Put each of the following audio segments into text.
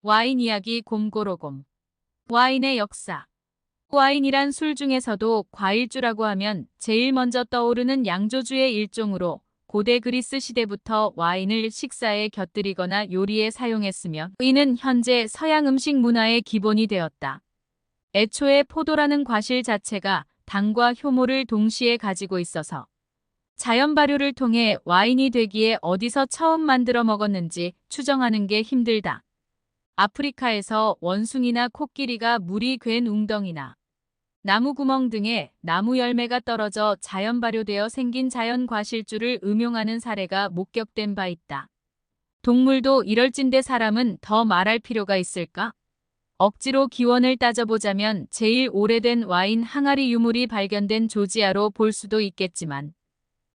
와인 이야기 곰고로곰. 와인의 역사. 와인이란 술 중에서도 과일주라고 하면 제일 먼저 떠오르는 양조주의 일종으로 고대 그리스 시대부터 와인을 식사에 곁들이거나 요리에 사용했으며 이는 현재 서양 음식 문화의 기본이 되었다. 애초에 포도라는 과실 자체가 당과 효모를 동시에 가지고 있어서 자연 발효를 통해 와인이 되기에 어디서 처음 만들어 먹었는지 추정하는 게 힘들다. 아프리카에서 원숭이나 코끼리가 물이 괜 웅덩이나 나무 구멍 등에 나무 열매가 떨어져 자연 발효되어 생긴 자연 과실주를 음용하는 사례가 목격된 바 있다. 동물도 이럴진데 사람은 더 말할 필요가 있을까? 억지로 기원을 따져보자면 제일 오래된 와인 항아리 유물이 발견된 조지아로 볼 수도 있겠지만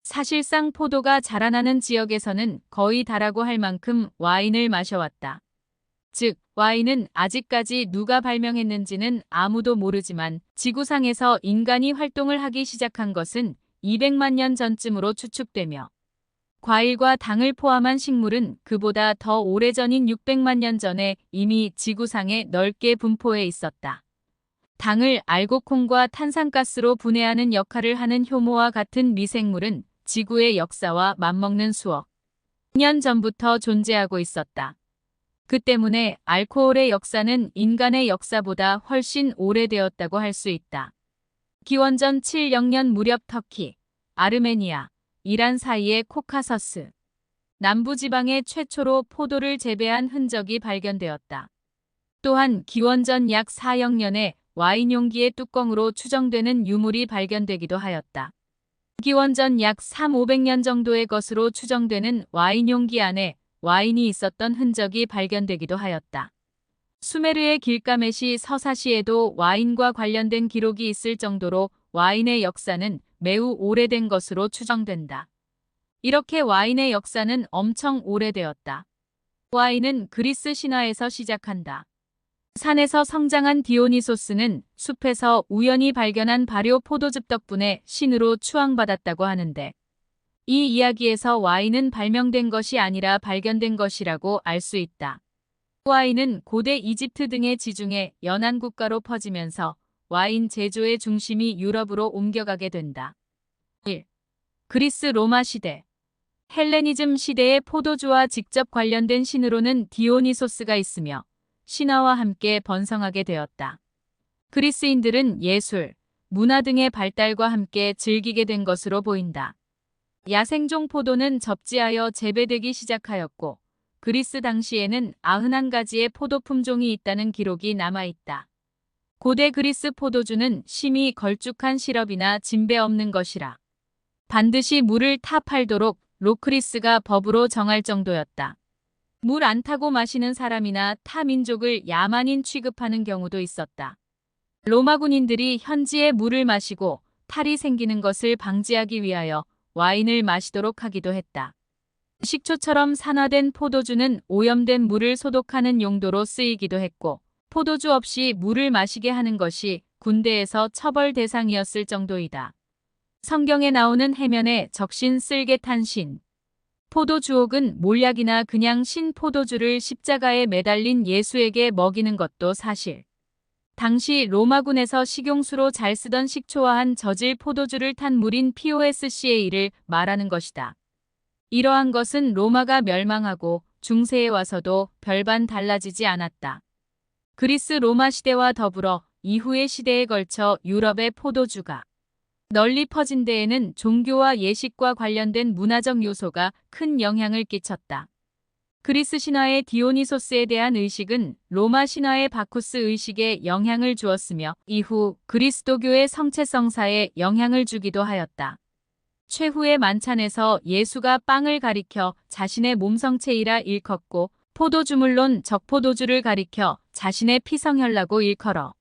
사실상 포도가 자라나는 지역에서는 거의 다라고 할 만큼 와인을 마셔왔다. 즉, 와인은 아직까지 누가 발명했는지는 아무도 모르지만 지구상에서 인간이 활동을 하기 시작한 것은 200만 년 전쯤으로 추측되며 과일과 당을 포함한 식물은 그보다 더 오래전인 600만 년 전에 이미 지구상에 넓게 분포해 있었다. 당을 알코올과 탄산가스로 분해하는 역할을 하는 효모와 같은 미생물은 지구의 역사와 맞먹는 수억 년 전부터 존재하고 있었다. 그 때문에 알코올의 역사는 인간의 역사보다 훨씬 오래되었다고 할 수 있다. 기원전 700년 무렵 터키, 아르메니아, 이란 사이의 코카서스 남부지방에 최초로 포도를 재배한 흔적이 발견되었다. 또한 기원전 약 400년에 와인 용기의 뚜껑으로 추정되는 유물이 발견되기도 하였다. 기원전 약 3,500년 정도의 것으로 추정되는 와인 용기 안에 와인이 있었던 흔적이 발견되기도 하였다. 수메르의 길가메시 서사시에도 와인과 관련된 기록이 있을 정도로 와인의 역사는 매우 오래된 것으로 추정된다. 이렇게 와인의 역사는 엄청 오래되었다. 와인은 그리스 신화에서 시작한다. 산에서 성장한 디오니소스는 숲에서 우연히 발견한 발효 포도즙 덕분에 신으로 추앙받았다고 하는데 이 이야기에서 와인은 발명된 것이 아니라 발견된 것이라고 알 수 있다. 와인은 고대 이집트 등의 지중해 연안 국가로 퍼지면서 와인 제조의 중심이 유럽으로 옮겨가게 된다. 1. 그리스 로마 시대. 헬레니즘 시대의 포도주와 직접 관련된 신으로는 디오니소스가 있으며 신화와 함께 번성하게 되었다. 그리스인들은 예술, 문화 등의 발달과 함께 즐기게 된 것으로 보인다. 야생종 포도는 접지하여 재배되기 시작하였고 그리스 당시에는 91가지의 포도 품종이 있다는 기록이 남아있다. 고대 그리스 포도주는 심히 걸쭉한 시럽이나 진배 없는 것이라 반드시 물을 타 팔도록 로크리스가 법으로 정할 정도였다. 물 안 타고 마시는 사람이나 타 민족을 야만인 취급하는 경우도 있었다. 로마 군인들이 현지의 물을 마시고 탈이 생기는 것을 방지하기 위하여 와인을 마시도록 하기도 했다. 식초처럼 산화된 포도주는 오염된 물을 소독하는 용도로 쓰이기도 했고 포도주 없이 물을 마시게 하는 것이 군대에서 처벌 대상이었을 정도이다. 성경에 나오는 해면에 적신 쓸개 탄 신. 포도주옥은 몰약이나 그냥 신 포도주를 십자가에 매달린 예수에게 먹이는 것도 사실. 당시 로마군에서 식용수로 잘 쓰던 식초와 한 저질 포도주를 탄 물인 POSCA를 말하는 것이다. 이러한 것은 로마가 멸망하고 중세에 와서도 별반 달라지지 않았다. 그리스 로마 시대와 더불어 이후의 시대에 걸쳐 유럽의 포도주가 널리 퍼진 데에는 종교와 예식과 관련된 문화적 요소가 큰 영향을 끼쳤다. 그리스 신화의 디오니소스에 대한 의식은 로마 신화의 바쿠스 의식에 영향을 주었으며 이후 그리스도교의 성체성사에 영향을 주기도 하였다. 최후의 만찬에서 예수가 빵을 가리켜 자신의 몸성체이라 일컫고 포도주물론 적포도주를 가리켜 자신의 피성혈라고 일컬어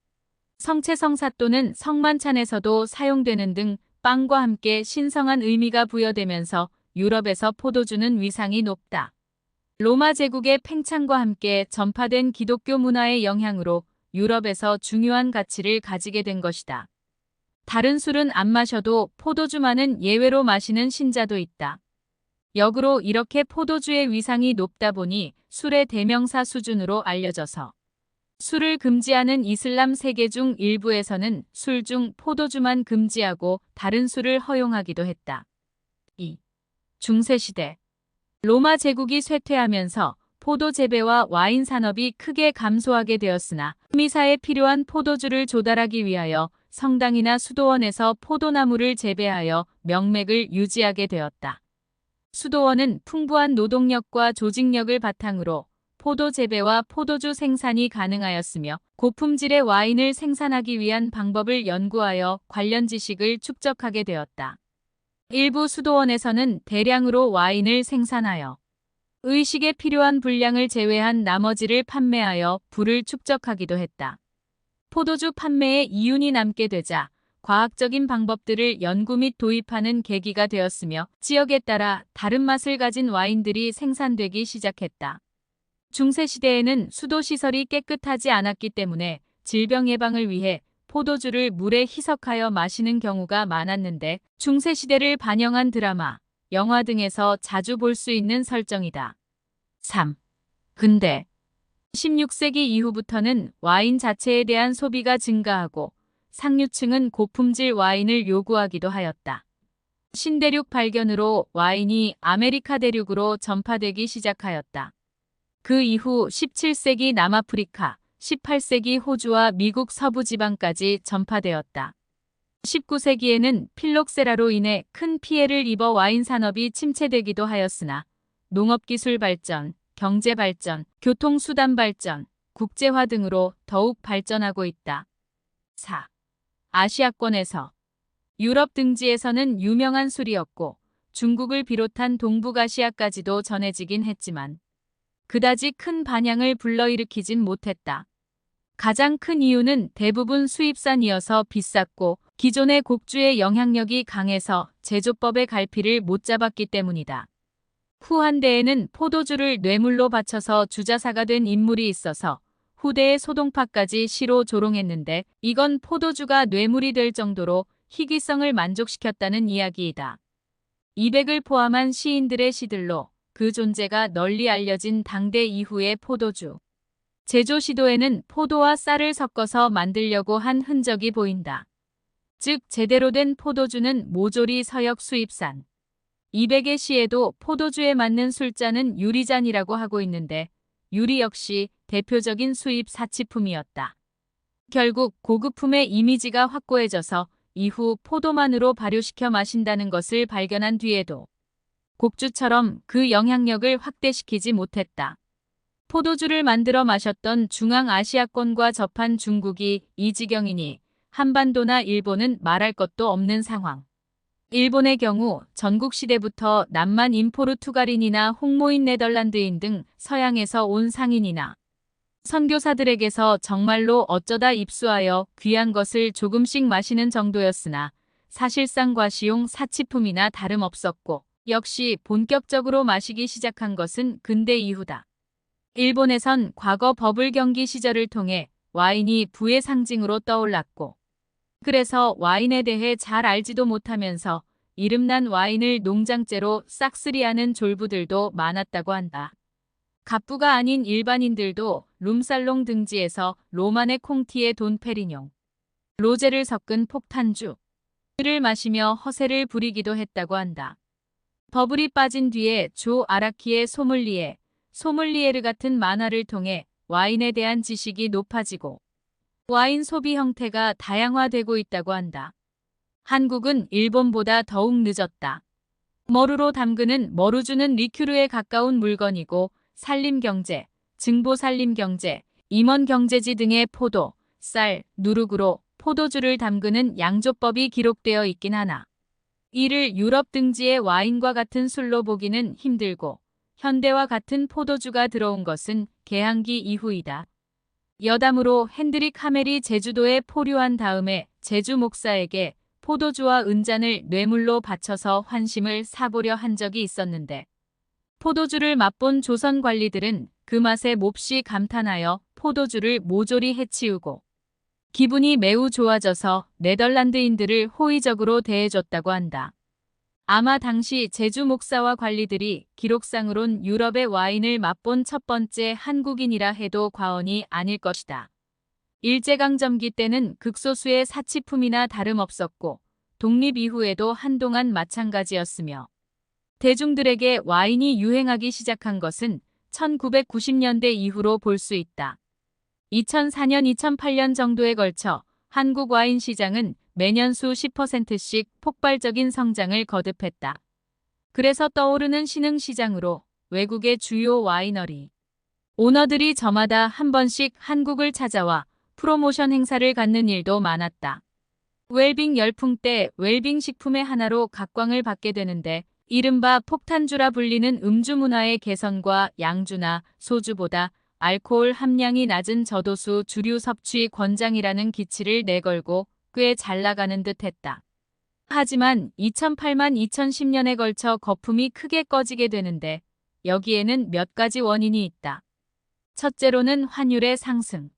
성체성사 또는 성만찬에서도 사용되는 등 빵과 함께 신성한 의미가 부여되면서 유럽에서 포도주는 위상이 높다. 로마 제국의 팽창과 함께 전파된 기독교 문화의 영향으로 유럽에서 중요한 가치를 가지게 된 것이다. 다른 술은 안 마셔도 포도주만은 예외로 마시는 신자도 있다. 역으로 이렇게 포도주의 위상이 높다 보니 술의 대명사 수준으로 알려져서 술을 금지하는 이슬람 세계 중 일부에서는 술 중 포도주만 금지하고 다른 술을 허용하기도 했다. 2. 중세시대 로마 제국이 쇠퇴하면서 포도 재배와 와인 산업이 크게 감소하게 되었으나 미사에 필요한 포도주를 조달하기 위하여 성당이나 수도원에서 포도나무를 재배하여 명맥을 유지하게 되었다. 수도원은 풍부한 노동력과 조직력을 바탕으로 포도 재배와 포도주 생산이 가능하였으며 고품질의 와인을 생산하기 위한 방법을 연구하여 관련 지식을 축적하게 되었다. 일부 수도원에서는 대량으로 와인을 생산하여 의식에 필요한 분량을 제외한 나머지를 판매하여 부를 축적하기도 했다. 포도주 판매에 이윤이 남게 되자 과학적인 방법들을 연구 및 도입하는 계기가 되었으며 지역에 따라 다른 맛을 가진 와인들이 생산되기 시작했다. 중세시대에는 수도시설이 깨끗하지 않았기 때문에 질병 예방을 위해 포도주를 물에 희석하여 마시는 경우가 많았는데 중세시대를 반영한 드라마, 영화 등에서 자주 볼 수 있는 설정이다. 3. 근대 16세기 이후부터는 와인 자체에 대한 소비가 증가하고 상류층은 고품질 와인을 요구하기도 하였다. 신대륙 발견으로 와인이 아메리카 대륙으로 전파되기 시작하였다. 그 이후 17세기 남아프리카, 18세기 호주와 미국 서부 지방까지 전파되었다. 19세기에는 필록세라로 인해 큰 피해를 입어 와인 산업이 침체되기도 하였으나 농업기술 발전, 경제 발전, 교통수단 발전, 국제화 등으로 더욱 발전하고 있다. 4. 아시아권에서 유럽 등지에서는 유명한 술이었고 중국을 비롯한 동북아시아까지도 전해지긴 했지만 그다지 큰 반향을 불러일으키진 못했다. 가장 큰 이유는 대부분 수입산이어서 비쌌고 기존의 곡주의 영향력이 강해서 제조법의 갈피를 못 잡았기 때문이다. 후한대에는 포도주를 뇌물로 바쳐서 주자사가 된 인물이 있어서 후대의 소동파까지 시로 조롱했는데 이건 포도주가 뇌물이 될 정도로 희귀성을 만족시켰다는 이야기이다. 200을 포함한 시인들의 시들로 그 존재가 널리 알려진 당대 이후의 포도주. 제조 시도에는 포도와 쌀을 섞어서 만들려고 한 흔적이 보인다. 즉 제대로 된 포도주는 모조리 서역 수입산. 200의 시에도 포도주에 맞는 술잔은 유리잔이라고 하고 있는데 유리 역시 대표적인 수입 사치품이었다. 결국 고급품의 이미지가 확고해져서 이후 포도만으로 발효시켜 마신다는 것을 발견한 뒤에도 곡주처럼 그 영향력을 확대시키지 못했다. 포도주를 만들어 마셨던 중앙아시아권과 접한 중국이 이 지경이니 한반도나 일본은 말할 것도 없는 상황. 일본의 경우 전국시대부터 남만 인포르투갈인이나 홍모인 네덜란드인 등 서양에서 온 상인이나 선교사들에게서 정말로 어쩌다 입수하여 귀한 것을 조금씩 마시는 정도였으나 사실상 과시용 사치품이나 다름없었고 역시 본격적으로 마시기 시작한 것은 근대 이후다. 일본에선 과거 버블 경기 시절을 통해 와인이 부의 상징으로 떠올랐고 그래서 와인에 대해 잘 알지도 못하면서 이름난 와인을 농장째로 싹쓸이하는 졸부들도 많았다고 한다. 갑부가 아닌 일반인들도 룸살롱 등지에서 로마네 콩티에 돈 페리뇽, 로제를 섞은 폭탄주를 마시며 허세를 부리기도 했다고 한다. 버블이 빠진 뒤에 조 아라키의 소믈리에르 같은 만화를 통해 와인에 대한 지식이 높아지고 와인 소비 형태가 다양화되고 있다고 한다. 한국은 일본보다 더욱 늦었다. 머루로 담그는 머루주는 리큐르에 가까운 물건이고 산림경제, 증보산림경제, 임원경제지 등의 포도, 쌀, 누룩으로 포도주를 담그는 양조법이 기록되어 있긴 하나 이를 유럽 등지의 와인과 같은 술로 보기는 힘들고 현대와 같은 포도주가 들어온 것은 개항기 이후이다. 여담으로 핸드릭 하멜이 제주도에 포류한 다음에 제주 목사에게 포도주와 은잔을 뇌물로 바쳐서 환심을 사보려 한 적이 있었는데 포도주를 맛본 조선 관리들은 그 맛에 몹시 감탄하여 포도주를 모조리 해치우고 기분이 매우 좋아져서 네덜란드인들을 호의적으로 대해줬다고 한다. 아마 당시 제주 목사와 관리들이 기록상으론 유럽의 와인을 맛본 첫 번째 한국인이라 해도 과언이 아닐 것이다. 일제강점기 때는 극소수의 사치품이나 다름없었고 독립 이후에도 한동안 마찬가지였으며 대중들에게 와인이 유행하기 시작한 것은 1990년대 이후로 볼 수 있다. 2004년, 2008년 정도에 걸쳐 한국 와인 시장은 매년 수십 %씩 폭발적인 성장을 거듭했다. 그래서 떠오르는 신흥시장으로 외국의 주요 와이너리 오너들이 저마다 한 번씩 한국을 찾아와 프로모션 행사를 갖는 일도 많았다. 웰빙 열풍 때 웰빙 식품의 하나로 각광을 받게 되는데 이른바 폭탄주라 불리는 음주 문화의 개선과 양주나 소주보다 알코올 함량이 낮은 저도수 주류 섭취 권장이라는 기치를 내걸고 꽤 잘 나가는 듯 했다. 하지만 2008만 2010년에 걸쳐 거품이 크게 꺼지게 되는데 여기에는 몇 가지 원인이 있다. 첫째로는 환율의 상승.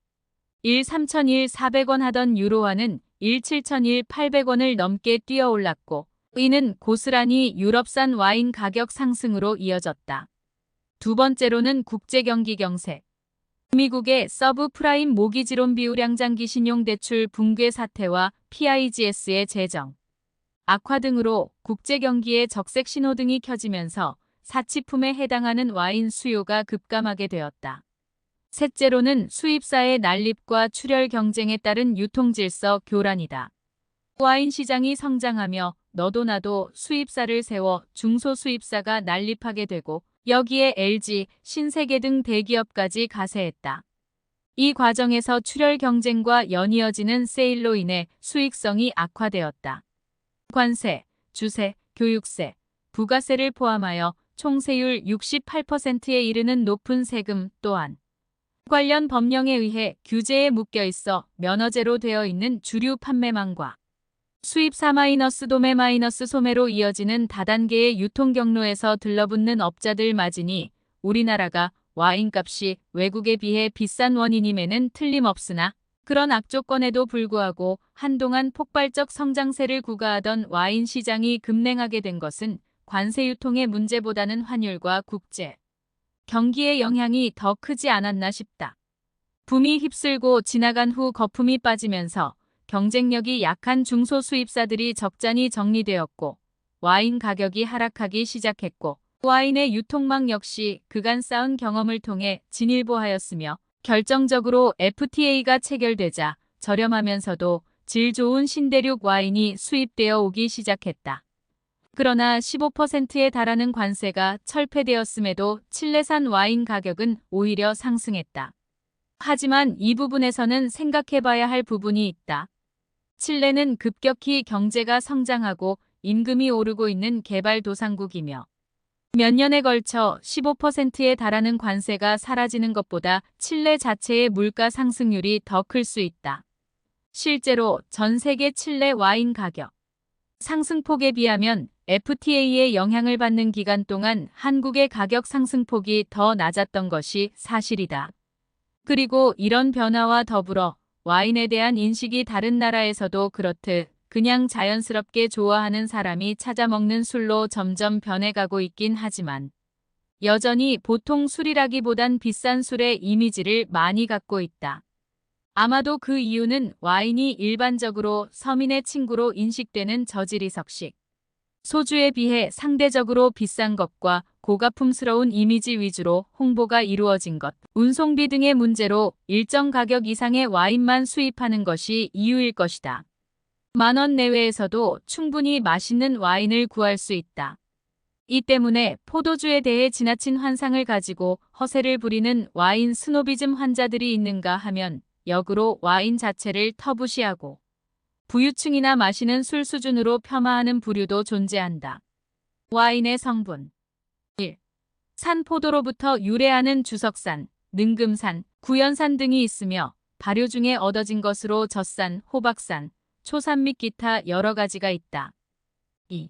1 3,400원 하던 유로화는 1 7,800원을 넘게 뛰어올랐고 이는 고스란히 유럽산 와인 가격 상승으로 이어졌다. 두 번째로는 국제경기 경세. 미국의 서브프라임 모기지론 비우량장기 신용대출 붕괴 사태와 PIGS의 재정, 악화 등으로 국제경기의 적색 신호등이 켜지면서 사치품에 해당하는 와인 수요가 급감하게 되었다. 셋째로는 수입사의 난립과 출혈 경쟁에 따른 유통질서 교란이다. 와인 시장이 성장하며 너도 나도 수입사를 세워 중소수입사가 난립하게 되고 여기에 LG, 신세계 등 대기업까지 가세했다. 이 과정에서 출혈 경쟁과 연이어지는 세일로 인해 수익성이 악화되었다. 관세, 주세, 교육세, 부가세를 포함하여 총 세율 68%에 이르는 높은 세금 또한 관련 법령에 의해 규제에 묶여 있어 면허제로 되어 있는 주류 판매망과 수입사 도매 소매로 이어지는 다단계의 유통 경로에서 들러붙는 업자들 마진이 우리나라가 와인값이 외국에 비해 비싼 원인임에는 틀림없으나 그런 악조건에도 불구하고 한동안 폭발적 성장세를 구가하던 와인 시장이 급냉하게 된 것은 관세 유통의 문제보다는 환율과 국제 경기의 영향이 더 크지 않았나 싶다. 붐이 휩쓸고 지나간 후 거품이 빠지면서 경쟁력이 약한 중소수입사들이 적잖이 정리되었고 와인 가격이 하락하기 시작했고 와인의 유통망 역시 그간 쌓은 경험을 통해 진일보하였으며 결정적으로 FTA가 체결되자 저렴하면서도 질 좋은 신대륙 와인이 수입되어 오기 시작했다. 그러나 15%에 달하는 관세가 철폐되었음에도 칠레산 와인 가격은 오히려 상승했다. 하지만 이 부분에서는 생각해봐야 할 부분이 있다. 칠레는 급격히 경제가 성장하고 임금이 오르고 있는 개발도상국이며 몇 년에 걸쳐 15%에 달하는 관세가 사라지는 것보다 칠레 자체의 물가 상승률이 더 클 수 있다. 실제로 전 세계 칠레 와인 가격 상승폭에 비하면 FTA의 영향을 받는 기간 동안 한국의 가격 상승폭이 더 낮았던 것이 사실이다. 그리고 이런 변화와 더불어 와인에 대한 인식이 다른 나라에서도 그렇듯 그냥 자연스럽게 좋아하는 사람이 찾아 먹는 술로 점점 변해가고 있긴 하지만 여전히 보통 술이라기보단 비싼 술의 이미지를 많이 갖고 있다. 아마도 그 이유는 와인이 일반적으로 서민의 친구로 인식되는 저지리석식 소주에 비해 상대적으로 비싼 것과 고가품스러운 이미지 위주로 홍보가 이루어진 것, 운송비 등의 문제로 일정 가격 이상의 와인만 수입하는 것이 이유일 것이다. 10,000원 내외에서도 충분히 맛있는 와인을 구할 수 있다. 이 때문에 포도주에 대해 지나친 환상을 가지고 허세를 부리는 와인 스노비즘 환자들이 있는가 하면 역으로 와인 자체를 터부시하고 부유층이나 마시는 술 수준으로 폄하하는 부류도 존재한다. 와인의 성분 1. 산 포도로부터 유래하는 주석산, 능금산, 구연산 등이 있으며 발효 중에 얻어진 것으로 젖산, 호박산, 초산 및 기타 여러 가지가 있다. 2.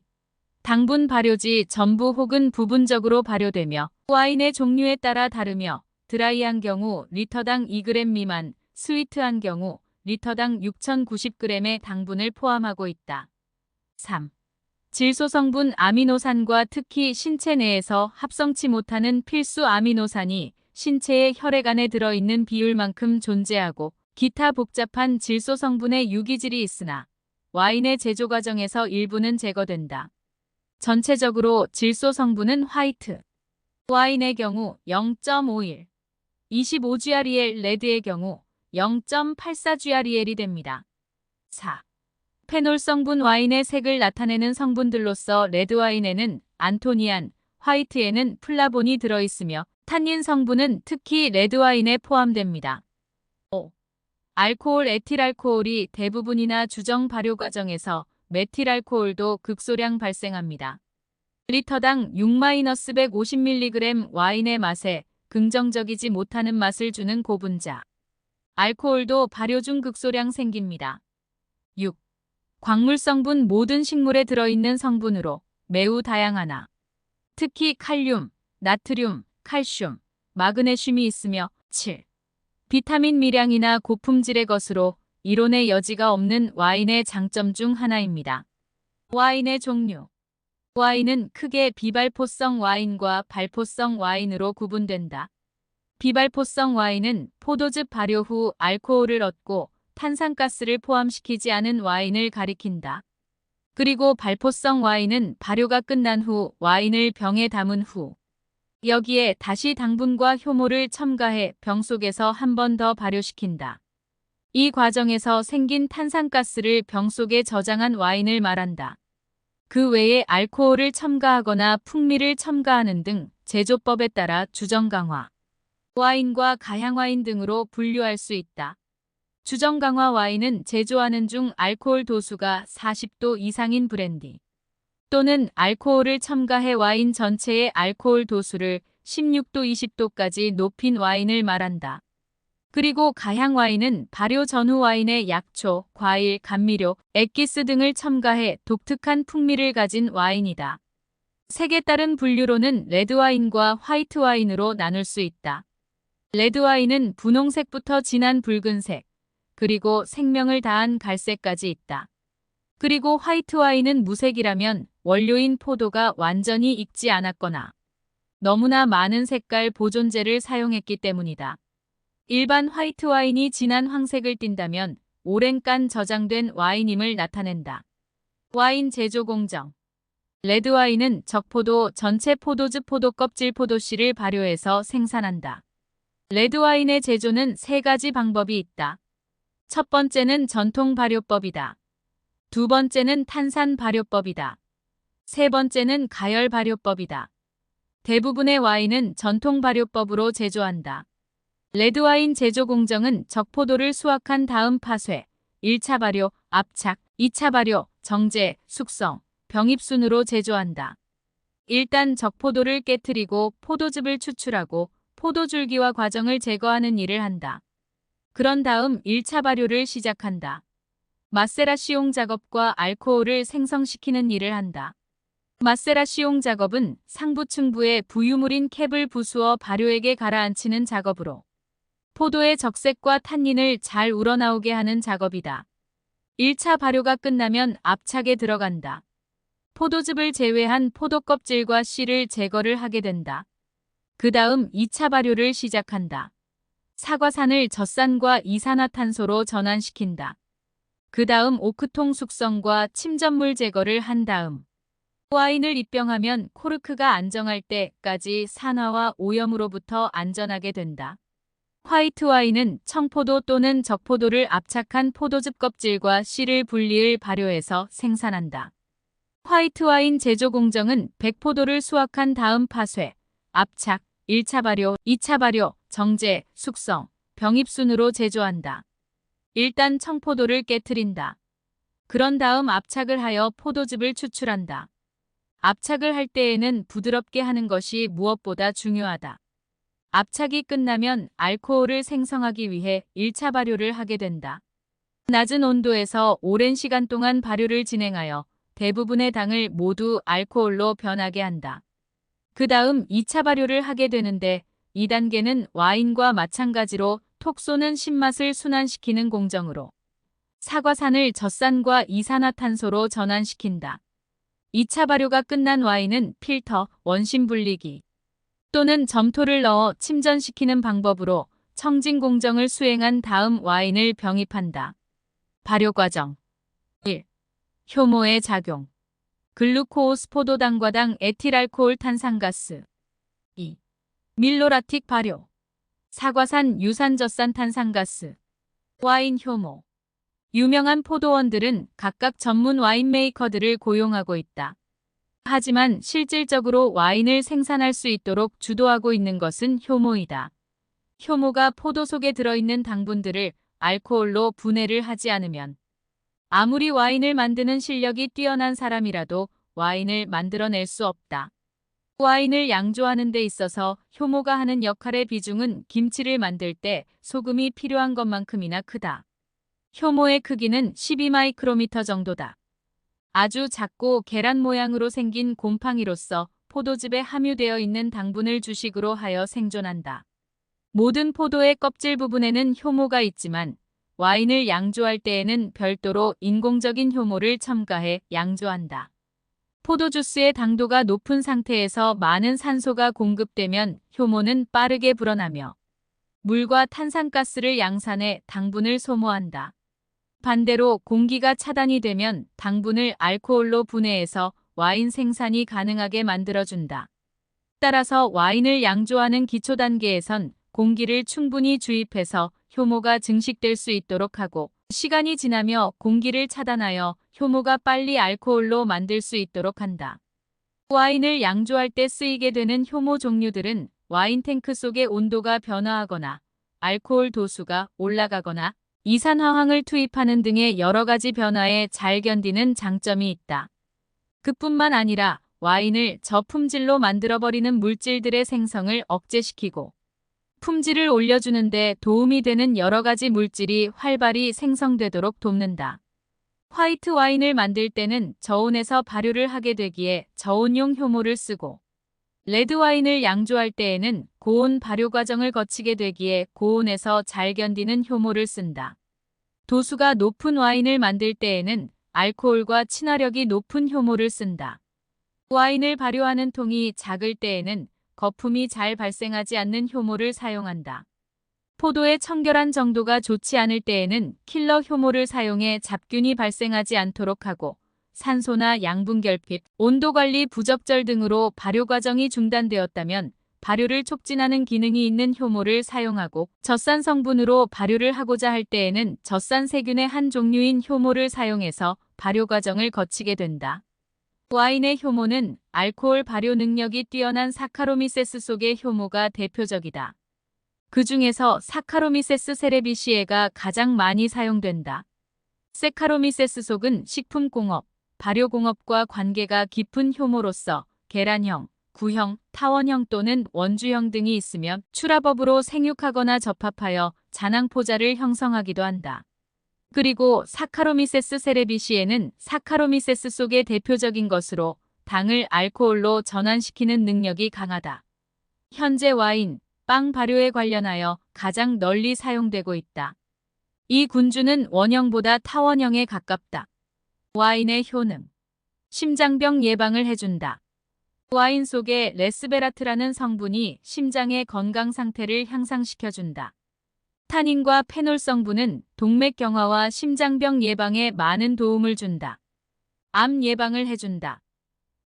당분 발효지 전부 혹은 부분적으로 발효되며 와인의 종류에 따라 다르며 드라이한 경우 리터당 2g 미만, 스위트한 경우 리터당 6,090g의 당분을 포함하고 있다. 3. 질소 성분 아미노산과 특히 신체 내에서 합성치 못하는 필수 아미노산이 신체의 혈액 안에 들어있는 비율만큼 존재하고 기타 복잡한 질소 성분의 유기질이 있으나 와인의 제조 과정에서 일부는 제거된다. 전체적으로 질소 성분은 화이트 와인의 경우 0.51, 25GREL, 레드의 경우 0.84GREL이 됩니다. 4. 페놀 성분 와인의 색을 나타내는 성분들로서 레드와인에는 안토니안, 화이트에는 플라본이 들어있으며 탄닌 성분은 특히 레드와인에 포함됩니다. 5. 알코올 에틸알코올이 대부분이나 주정 발효 과정에서 메틸알코올도 극소량 발생합니다. 리터당 6-150mg 와인의 맛에 긍정적이지 못하는 맛을 주는 고분자. 알코올도 발효 중 극소량 생깁니다. 6. 광물 성분 모든 식물에 들어있는 성분으로 매우 다양하나 특히 칼륨, 나트륨, 칼슘, 마그네슘이 있으며 7. 비타민 미량이나 고품질의 것으로 이론의 여지가 없는 와인의 장점 중 하나입니다. 와인의 종류. 와인은 크게 비발포성 와인과 발포성 와인으로 구분된다. 비발포성 와인은 포도즙 발효 후 알코올을 얻고 탄산가스를 포함시키지 않은 와인을 가리킨다. 그리고 발포성 와인은 발효가 끝난 후 와인을 병에 담은 후 여기에 다시 당분과 효모를 첨가해 병 속에서 한 번 더 발효시킨다. 이 과정에서 생긴 탄산가스를 병 속에 저장한 와인을 말한다. 그 외에 알코올을 첨가하거나 풍미를 첨가하는 등 제조법에 따라 주정 강화 와인과 가향 와인 등으로 분류할 수 있다. 주정 강화 와인은 제조하는 중 알코올 도수가 40도 이상인 브랜디 또는 알코올을 첨가해 와인 전체의 알코올 도수를 16도 20도까지 높인 와인을 말한다. 그리고 가향 와인은 발효 전후 와인에 약초, 과일, 감미료, 액기스 등을 첨가해 독특한 풍미를 가진 와인이다. 색에 따른 분류로는 레드와인과 화이트와인으로 나눌 수 있다. 레드와인은 분홍색부터 진한 붉은색, 그리고 생명을 다한 갈색까지 있다. 그리고 화이트와인은 무색이라면 원료인 포도가 완전히 익지 않았거나 너무나 많은 색깔 보존제를 사용했기 때문이다. 일반 화이트 와인이 진한 황색을 띈다면 오랜 간 저장된 와인임을 나타낸다. 와인 제조 공정. 레드 와인은 적포도 전체 포도즙 포도 껍질 포도씨를 발효해서 생산한다. 레드 와인의 제조는 세 가지 방법이 있다. 첫 번째는 전통 발효법이다. 두 번째는 탄산 발효법이다. 세 번째는 가열 발효법이다. 대부분의 와인은 전통 발효법으로 제조한다. 레드와인 제조 공정은 적포도를 수확한 다음 파쇄, 1차 발효, 압착, 2차 발효, 정제, 숙성, 병입 순으로 제조한다. 일단 적포도를 깨트리고 포도즙을 추출하고 포도줄기와 과정을 제거하는 일을 한다. 그런 다음 1차 발효를 시작한다. 마세라시옹 작업과 알코올을 생성시키는 일을 한다. 마세라시옹 작업은 상부층부에 부유물인 캡을 부수어 발효액에 가라앉히는 작업으로 포도의 적색과 탄닌을 잘 우러나오게 하는 작업이다. 1차 발효가 끝나면 압착에 들어간다. 포도즙을 제외한 포도 껍질과 씨를 제거를 하게 된다. 그 다음 2차 발효를 시작한다. 사과산을 젖산과 이산화탄소로 전환시킨다. 그 다음 오크통 숙성과 침전물 제거를 한 다음 와인을 입병하면 코르크가 안정할 때까지 산화와 오염으로부터 안전하게 된다. 화이트 와인은 청포도 또는 적포도를 압착한 포도즙 껍질과 씨를 분리를 발효해서 생산한다. 화이트 와인 제조 공정은 백포도를 수확한 다음 파쇄, 압착, 1차 발효, 2차 발효, 정제, 숙성, 병입 순으로 제조한다. 일단 청포도를 깨트린다. 그런 다음 압착을 하여 포도즙을 추출한다. 압착을 할 때에는 부드럽게 하는 것이 무엇보다 중요하다. 압착이 끝나면 알코올을 생성하기 위해 1차 발효를 하게 된다. 낮은 온도에서 오랜 시간 동안 발효를 진행하여 대부분의 당을 모두 알코올로 변하게 한다. 그 다음 2차 발효를 하게 되는데 이 단계는 와인과 마찬가지로 톡 쏘는 신맛을 순환시키는 공정으로 사과산을 젖산과 이산화탄소로 전환시킨다. 2차 발효가 끝난 와인은 필터, 원심 분리기 또는 점토를 넣어 침전시키는 방법으로 청진 공정을 수행한 다음 와인을 병입한다. 발효 과정 1. 효모의 작용 글루코스 포도당과당 에틸알코올 탄산가스 2. 밀로라틱 발효 사과산 유산젖산 탄산가스 와인 효모 유명한 포도원들은 각각 전문 와인 메이커들을 고용하고 있다. 하지만 실질적으로 와인을 생산할 수 있도록 주도하고 있는 것은 효모이다. 효모가 포도 속에 들어있는 당분들을 알코올로 분해를 하지 않으면 아무리 와인을 만드는 실력이 뛰어난 사람이라도 와인을 만들어낼 수 없다. 와인을 양조하는 데 있어서 효모가 하는 역할의 비중은 김치를 만들 때 소금이 필요한 것만큼이나 크다. 효모의 크기는 12마이크로미터 정도다. 아주 작고 계란 모양으로 생긴 곰팡이로서 포도즙에 함유되어 있는 당분을 주식으로 하여 생존한다. 모든 포도의 껍질 부분에는 효모가 있지만 와인을 양조할 때에는 별도로 인공적인 효모를 첨가해 양조한다. 포도주스의 당도가 높은 상태에서 많은 산소가 공급되면 효모는 빠르게 불어나며 물과 탄산가스를 양산해 당분을 소모한다. 반대로 공기가 차단이 되면 당분을 알코올로 분해해서 와인 생산이 가능하게 만들어준다. 따라서 와인을 양조하는 기초 단계에선 공기를 충분히 주입해서 효모가 증식될 수 있도록 하고 시간이 지나며 공기를 차단하여 효모가 빨리 알코올로 만들 수 있도록 한다. 와인을 양조할 때 쓰이게 되는 효모 종류들은 와인 탱크 속의 온도가 변화하거나 알코올 도수가 올라가거나 이산화황을 투입하는 등의 여러 가지 변화에 잘 견디는 장점이 있다. 그뿐만 아니라 와인을 저품질로 만들어버리는 물질들의 생성을 억제시키고 품질을 올려주는 데 도움이 되는 여러 가지 물질이 활발히 생성되도록 돕는다. 화이트 와인을 만들 때는 저온에서 발효를 하게 되기에 저온용 효모를 쓰고 레드 와인을 양조할 때에는 고온 발효 과정을 거치게 되기에 고온에서 잘 견디는 효모를 쓴다. 도수가 높은 와인을 만들 때에는 알코올과 친화력이 높은 효모를 쓴다. 와인을 발효하는 통이 작을 때에는 거품이 잘 발생하지 않는 효모를 사용한다. 포도의 청결한 정도가 좋지 않을 때에는 킬러 효모를 사용해 잡균이 발생하지 않도록 하고 산소나 양분 결핍, 온도 관리 부적절 등으로 발효 과정이 중단되었다면 발효를 촉진하는 기능이 있는 효모를 사용하고 젖산 성분으로 발효를 하고자 할 때에는 젖산 세균의 한 종류인 효모를 사용해서 발효 과정을 거치게 된다. 와인의 효모는 알코올 발효 능력이 뛰어난 사카로미세스 속의 효모가 대표적이다. 그 중에서 사카로미세스 세레비시에가 가장 많이 사용된다. 세카로미세스 속은 식품공업, 발효공업과 관계가 깊은 효모로서 계란형, 구형, 타원형 또는 원주형 등이 있으며 출합업으로 생육하거나 접합하여 잔황포자를 형성하기도 한다. 그리고 사카로미세스 세레비시에는 사카로미세스 속의 대표적인 것으로 당을 알코올로 전환시키는 능력이 강하다. 현재 와인, 빵 발효에 관련하여 가장 널리 사용되고 있다. 이 군주는 원형보다 타원형에 가깝다. 와인의 효능. 심장병 예방을 해준다. 와인 속의 레스베라트라는 성분이 심장의 건강 상태를 향상시켜준다. 타닌과 페놀 성분은 동맥 경화와 심장병 예방에 많은 도움을 준다. 암 예방을 해준다.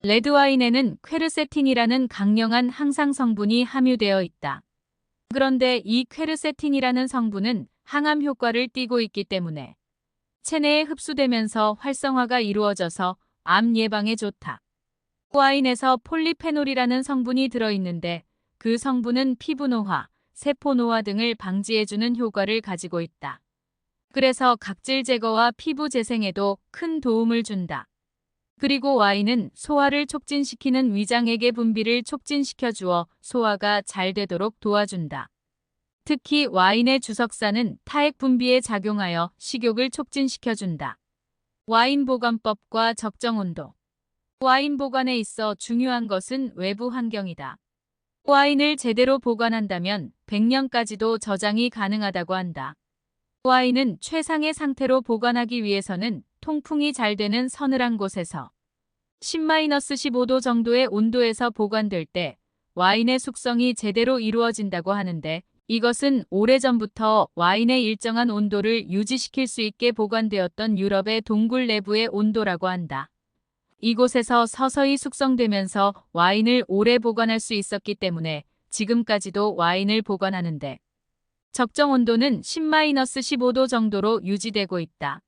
레드와인에는 퀘르세틴이라는 강력한 항상 성분이 함유되어 있다. 그런데 이 퀘르세틴이라는 성분은 항암 효과를 띠고 있기 때문에 체내에 흡수되면서 활성화가 이루어져서 암 예방에 좋다. 와인에서 폴리페놀이라는 성분이 들어있는데 그 성분은 피부 노화, 세포 노화 등을 방지해주는 효과를 가지고 있다. 그래서 각질 제거와 피부 재생에도 큰 도움을 준다. 그리고 와인은 소화를 촉진시키는 위장액의 분비를 촉진시켜 주어 소화가 잘 되도록 도와준다. 특히 와인의 주석산은 타액 분비에 작용하여 식욕을 촉진시켜준다. 와인 보관법과 적정 온도. 와인 보관에 있어 중요한 것은 외부 환경이다. 와인을 제대로 보관한다면 100년까지도 저장이 가능하다고 한다. 와인은 최상의 상태로 보관하기 위해서는 통풍이 잘 되는 서늘한 곳에서 10-15도 정도의 온도에서 보관될 때 와인의 숙성이 제대로 이루어진다고 하는데, 이것은 오래전부터 와인의 일정한 온도를 유지시킬 수 있게 보관되었던 유럽의 동굴 내부의 온도라고 한다. 이곳에서 서서히 숙성되면서 와인을 오래 보관할 수 있었기 때문에 지금까지도 와인을 보관하는데 적정 온도는 10-15도 정도로 유지되고 있다.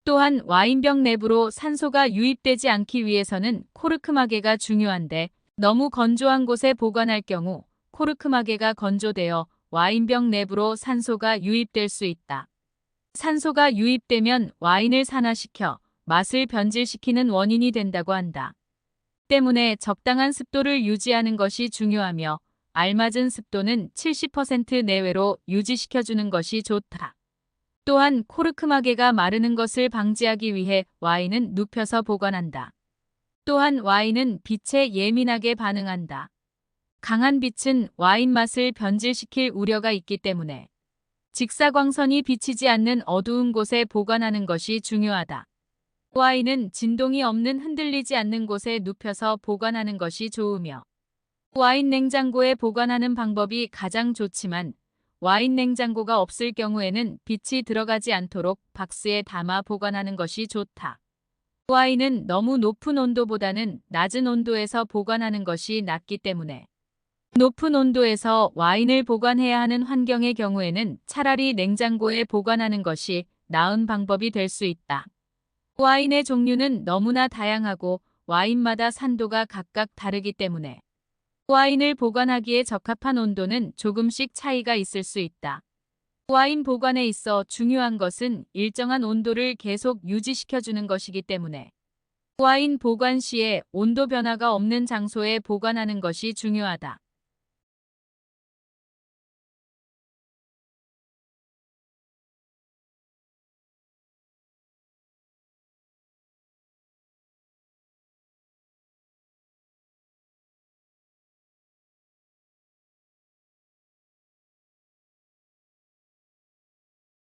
또한 와인병 내부로 산소가 유입되지 않기 위해서는 코르크마개가 중요한데, 너무 건조한 곳에 보관할 경우 코르크마개가 건조되어 와인병 내부로 산소가 유입될 수 있다. 산소가 유입되면 와인을 산화시켜 맛을 변질시키는 원인이 된다고 한다. 때문에 적당한 습도를 유지하는 것이 중요하며, 알맞은 습도는 70% 내외로 유지시켜주는 것이 좋다. 또한 코르크마개가 마르는 것을 방지하기 위해 와인은 눕혀서 보관한다. 또한 와인은 빛에 예민하게 반응한다. 강한 빛은 와인 맛을 변질시킬 우려가 있기 때문에 직사광선이 비치지 않는 어두운 곳에 보관하는 것이 중요하다. 와인은 진동이 없는 흔들리지 않는 곳에 눕혀서 보관하는 것이 좋으며, 와인 냉장고에 보관하는 방법이 가장 좋지만, 와인 냉장고가 없을 경우에는 빛이 들어가지 않도록 박스에 담아 보관하는 것이 좋다. 와인은 너무 높은 온도보다는 낮은 온도에서 보관하는 것이 낫기 때문에 높은 온도에서 와인을 보관해야 하는 환경의 경우에는 차라리 냉장고에 보관하는 것이 나은 방법이 될 수 있다. 와인의 종류는 너무나 다양하고 와인마다 산도가 각각 다르기 때문에 와인을 보관하기에 적합한 온도는 조금씩 차이가 있을 수 있다. 와인 보관에 있어 중요한 것은 일정한 온도를 계속 유지시켜주는 것이기 때문에 와인 보관 시에 온도 변화가 없는 장소에 보관하는 것이 중요하다.